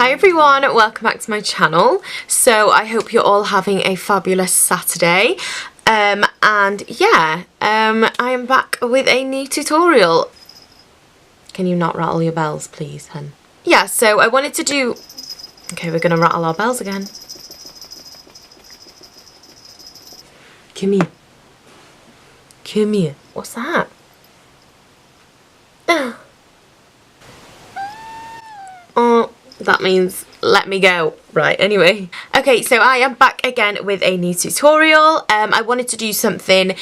Hi everyone, welcome back to my channel. So I hope you're all having a fabulous Saturday. And yeah, I am back with a new tutorial. Can you not rattle your bells please, hun? Yeah, so I wanted to do... Okay, we're gonna rattle our bells again. Come here. Come here. What's that? Oh, that means let me go. Right, anyway. Okay, so I am back again with a new tutorial. I wanted to do something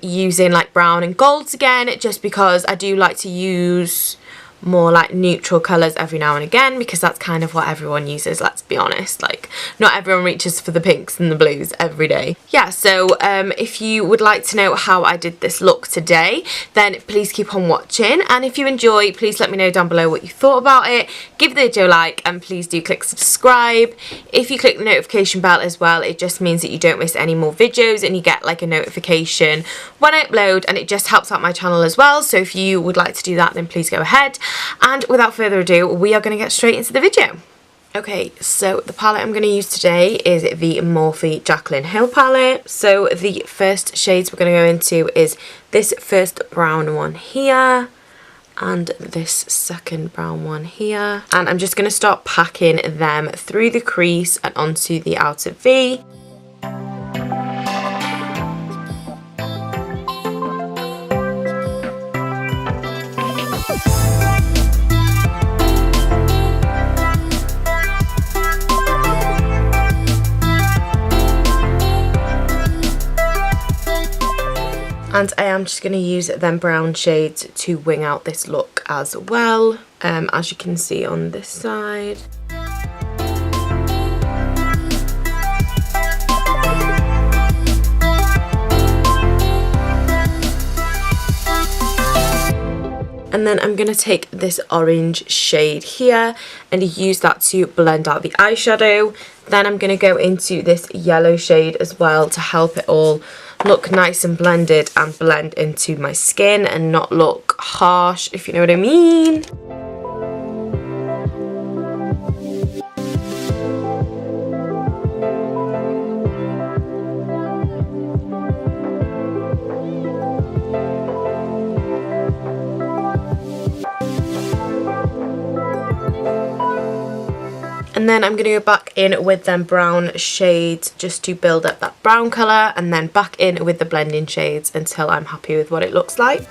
using like brown and golds again, just because I do like to use more like neutral colours every now and again, because that's kind of what everyone uses, let's be honest. Like, not everyone reaches for the pinks and the blues every day. Yeah, so if you would like to know how I did this look today, then please keep on watching, and if you enjoy, please let me know down below what you thought about it. Give the video a like, and please do click subscribe. If you click the notification bell as well, it just means that you don't miss any more videos and you get like a notification when I upload, and it just helps out my channel as well. So if you would like to do that, then please go ahead. And without further ado, we are going to get straight into the video. Okay, so the palette I'm going to use today is the Morphe Jaclyn Hill palette. So the first shades we're going to go into is this first brown one here, and this second brown one here. And I'm just going to start packing them through the crease and onto the outer V. And I am just going to use them brown shades to wing out this look as well, as you can see on this side. And then I'm going to take this orange shade here and use that to blend out the eyeshadow. Then I'm going to go into this yellow shade as well to help it all look nice and blended and blend into my skin and not look harsh, if you know what I mean. And then I'm going to go back in with them brown shades just to build up that brown colour, and then back in with the blending shades until I'm happy with what it looks like.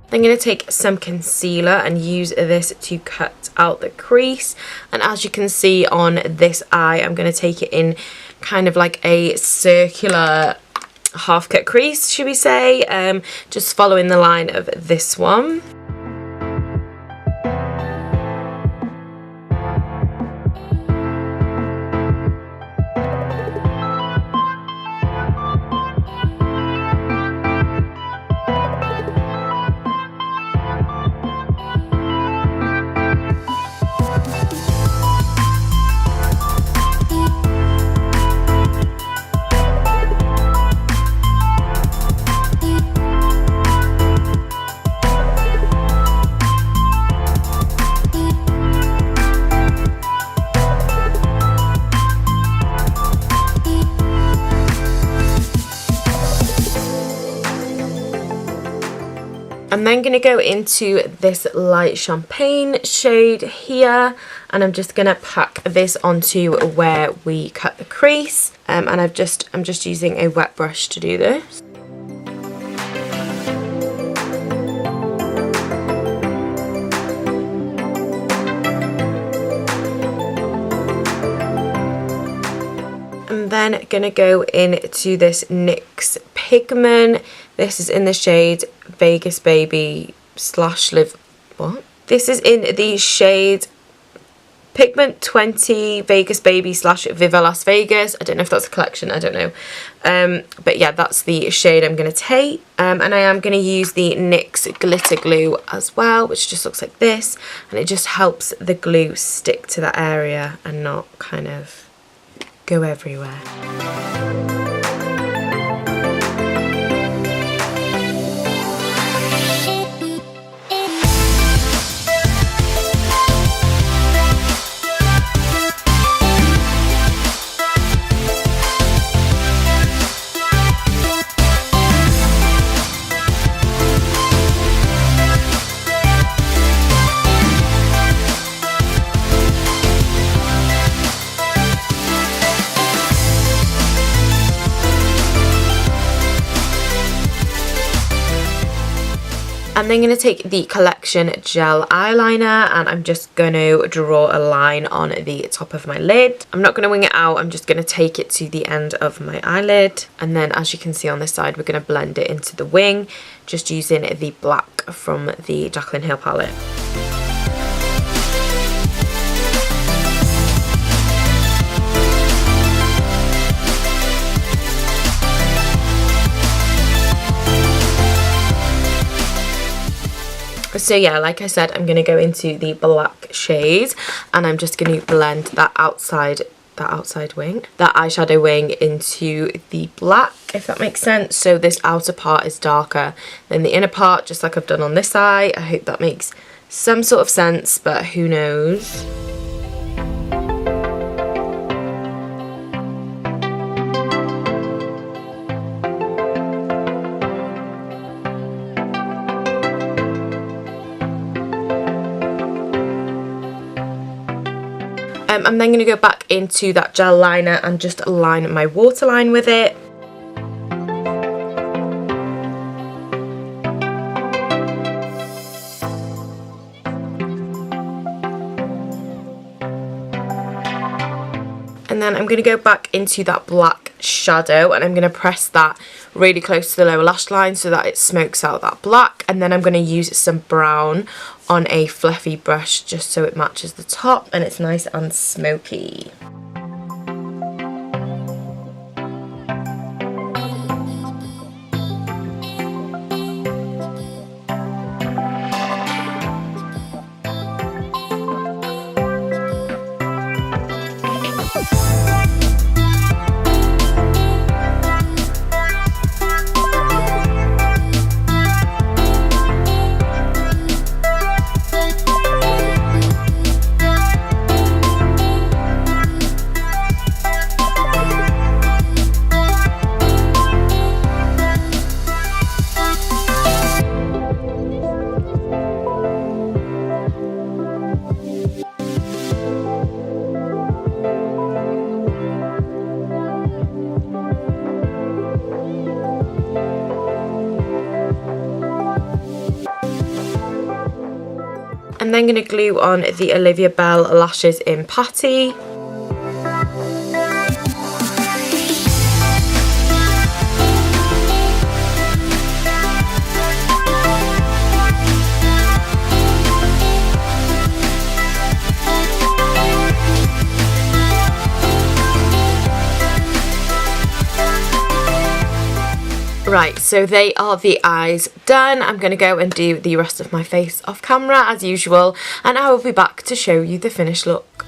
I'm going to take some concealer and use this to cut out the crease, and as you can see on this eye, I'm going to take it in kind of like a circular half cut crease, should we say, just following the line of this one. I'm then going to go into this light champagne shade here, and I'm just going to pack this onto where we cut the crease, and I'm just using a wet brush to do this. I'm then going to go into this NYX pigment. This is in the shade Vegas Baby / Live... What? This is in the shade Pigment 20 Vegas Baby / Viva Las Vegas. I don't know if that's a collection, I don't know. But yeah, that's the shade I'm going to take. And I am going to use the NYX glitter glue as well, which just looks like this. And it just helps the glue stick to that area and not kind of go everywhere. I'm then going to take the Collection gel eyeliner and I'm just going to draw a line on the top of my lid. I'm not going to wing it out, I'm just going to take it to the end of my eyelid, and then as you can see on this side we're going to blend it into the wing just using the black from the Jaclyn Hill palette. So yeah, like I said, I'm going to go into the black shade and I'm just going to blend that outside wing, that eyeshadow wing into the black, if that makes sense. So this outer part is darker than the inner part, just like I've done on this eye. I hope that makes some sort of sense, but who knows. I'm then going to go back into that gel liner and just line my waterline with it. And then I'm going to go back into that black shadow and I'm going to press that really close to the lower lash line so that it smokes out that black, and then I'm going to use some brown on a fluffy brush just so it matches the top and it's nice and smoky. I'm then going to glue on the Olivia Bell lashes in Patty. Right, so they are the eyes done. I'm going to go and do the rest of my face off camera as usual, and I will be back to show you the finished look.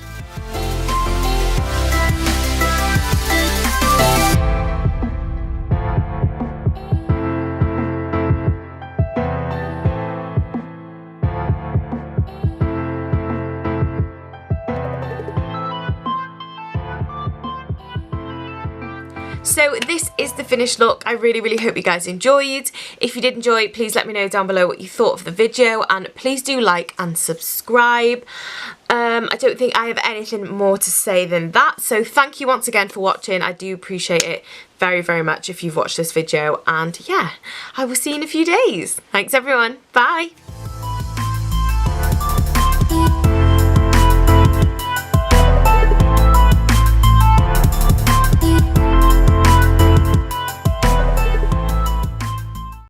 So this is the finished look. I really hope you guys enjoyed. If you did enjoy, please let me know down below what you thought of the video, and please do like and subscribe. I don't think I have anything more to say than that, so thank you once again for watching. I do appreciate it very much if you've watched this video, and yeah, I will see you in a few days. Thanks everyone, bye.